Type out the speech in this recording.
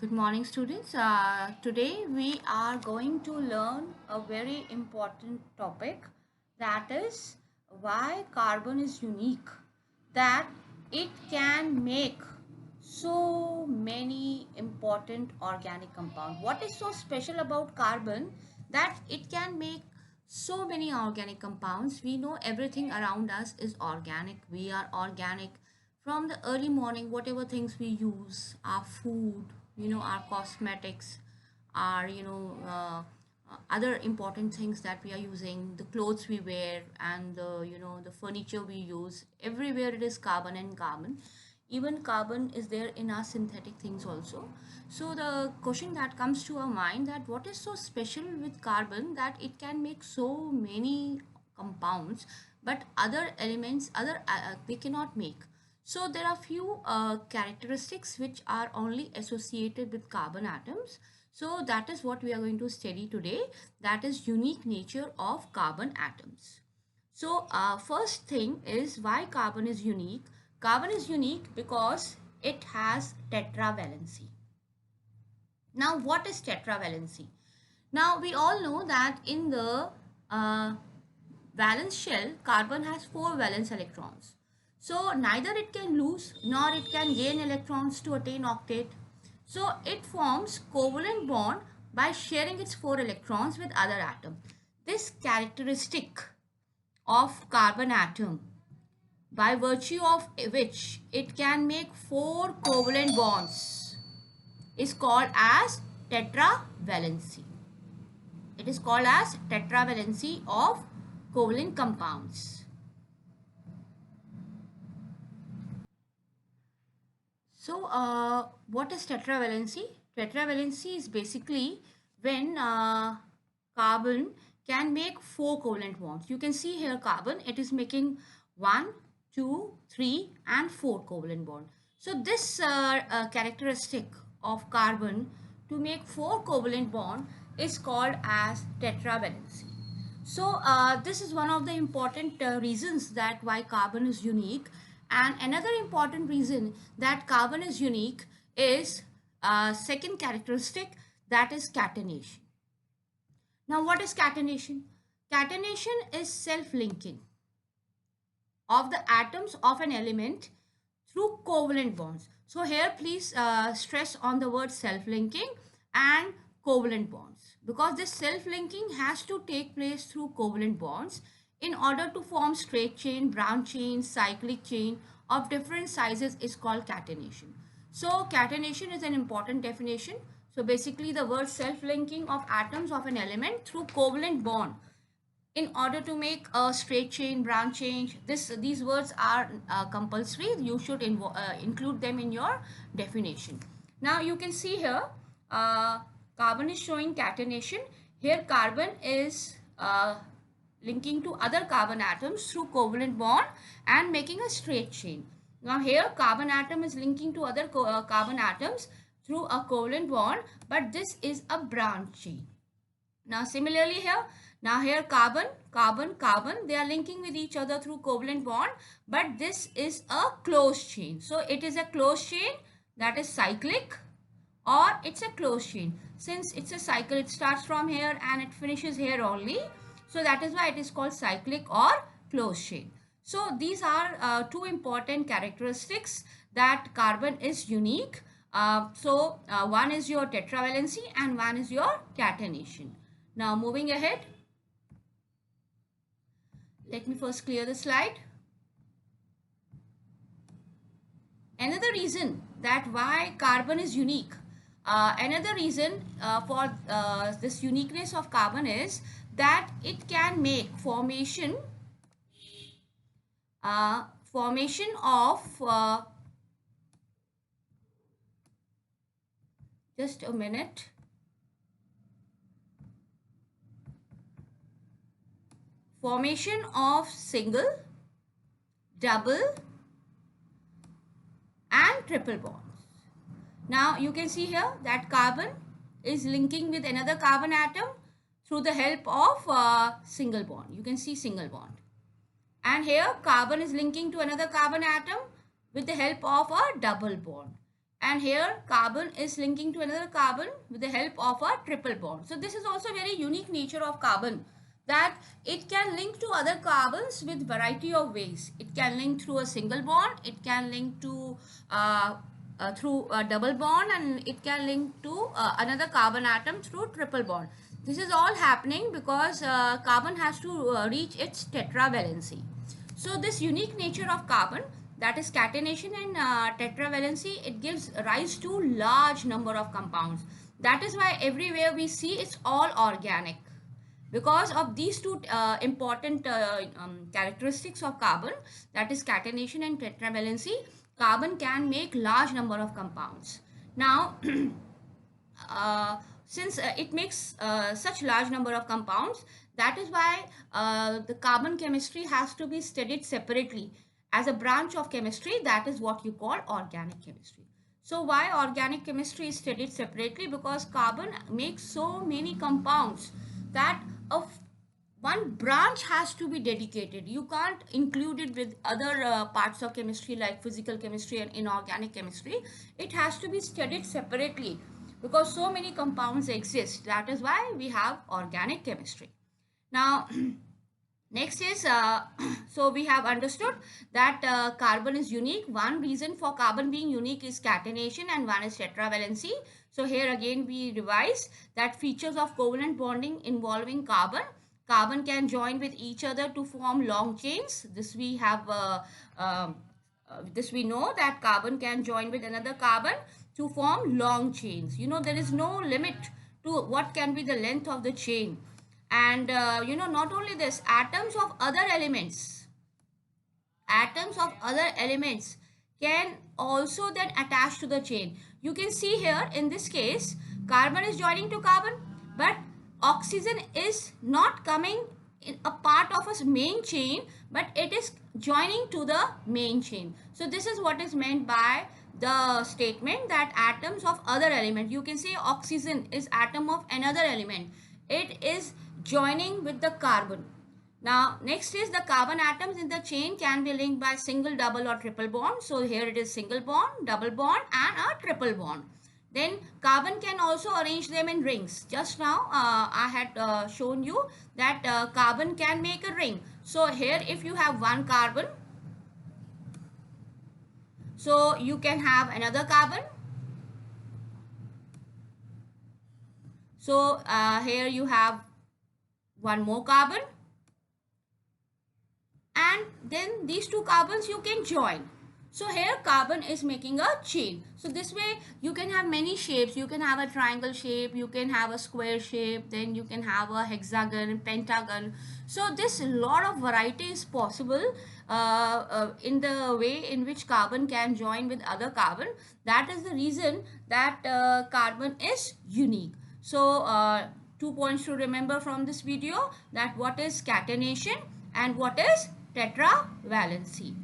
Good morning, students. Today we are going to learn a very important topic, that is why carbon is unique, that it can make so many important organic compounds. What is so special about carbon that it can make so many organic compounds? We know everything around us is organic. We are organic from the early morning. Whatever things we use, our food, our cosmetics, our other important things that we are using, the clothes we wear, and the furniture we use, everywhere it is carbon and carbon. Even carbon is there in our synthetic things also. So the question that comes to our mind, that what is so special with carbon that it can make so many compounds, but other elements, other they cannot make. So there are few characteristics which are only associated with carbon atoms. So that is what we are going to study today. That is unique nature of carbon atoms. So first thing is why carbon is unique. Carbon is unique because it has tetravalency. Now what is tetravalency? Now we all know that in the uh, valence shell, carbon has 4 valence electrons. So neither it can lose nor it can gain electrons to attain octet. So it forms covalent bond by sharing its 4 electrons with other atom. This characteristic of carbon atom, by virtue of which it can make 4 covalent bonds, is called as tetravalency. It is called as tetravalency of covalent compounds. So, what is tetravalency? Tetravalency is basically when carbon can make 4 covalent bonds. You can see here carbon, it is making 1, 2, 3 and 4 covalent bond. So, this characteristic of carbon to make 4 covalent bond is called as tetravalency. So this is one of the important reasons that why carbon is unique. And another important reason that carbon is unique is second characteristic, that is catenation. Now what is catenation? Catenation is self-linking of the atoms of an element through covalent bonds. So here please stress on the word self-linking and covalent bonds, because this self-linking has to take place through covalent bonds in order to form straight chain, branch chain, cyclic chain of different sizes is called catenation. So catenation is an important definition. So basically the word self-linking of atoms of an element through covalent bond in order to make a straight chain, branch chain. These words are compulsory. You should include them in your definition. Now you can see here carbon is showing catenation. Here carbon is linking to other carbon atoms through covalent bond and making a straight chain. Now here carbon atom is linking to other carbon atoms through a covalent bond, but this is a branch chain. Now similarly here, now here carbon, carbon, carbon, they are linking with each other through covalent bond, but this is a closed chain. So it is a closed chain, that is cyclic, or it's a closed chain. Since it's a cycle, it starts from here and it finishes here only. So that is why it is called cyclic or closed chain. So these are two important characteristics that carbon is unique. One is your tetravalency and one is your catenation. Now moving ahead, let me first clear the slide. Another reason that why carbon is unique, another reason for this uniqueness of carbon is that it can make formation of just a minute. Formation of single, double and triple bonds. Now you can see here that carbon is linking with another carbon atom through the help of single bond. You can see single bond. And here carbon is linking to another carbon atom with the help of a double bond. and here carbon is linking to another carbon with the help of a triple bond. So this is also a very unique nature of carbon, that it can link to other carbons with variety of ways. It can link through a single bond, it can link to through a double bond, and it can link to another carbon atom through triple bond. This is all happening because carbon has to reach its tetravalency. So this unique nature of carbon, that is catenation and tetravalency, it gives rise to large number of compounds. That is why everywhere we see it's all organic. Because of these two important characteristics of carbon, that is catenation and tetravalency, carbon can make large number of compounds. Now, since it makes such large number of compounds, that is why the carbon chemistry has to be studied separately as a branch of chemistry. That is what you call organic chemistry. So why organic chemistry is studied separately? Because carbon makes so many compounds that one branch has to be dedicated. You can't include it with other parts of chemistry like physical chemistry and inorganic chemistry. It has to be studied separately because so many compounds exist. That is why we have organic chemistry. Now, next is, so we have understood that carbon is unique. One reason for carbon being unique is catenation and one is tetravalency. So here again we revise that features of covalent bonding involving carbon. Carbon can join with each other to form long chains. This we have, this we know that carbon can join with another carbon to form long chains. You know, there is no limit to what can be the length of the chain. And you know, not only this, atoms of other elements can also then attach to the chain. You can see here in this case, carbon is joining to carbon, but oxygen is not coming in a part of a main chain, but it is joining to the main chain. So this is what is meant by the statement that atoms of other element. You can say oxygen is atom of another element. It is joining with the carbon. Now, next is the carbon atoms in the chain can be linked by single, double or triple bond. So here it is single bond, double bond and a triple bond. Then carbon can also arrange them in rings. Just now I had shown you that carbon can make a ring. So here if you have one carbon, so you can have another carbon. So here you have one more carbon, and then these two carbons you can join. So here carbon is making a chain. So this way you can have many shapes. You can have a triangle shape, you can have a square shape, then you can have a hexagon, pentagon. So this lot of variety is possible in the way in which carbon can join with other carbon. That is the reason that carbon is unique. So 2 points to remember from this video, that what is catenation and what is tetravalency.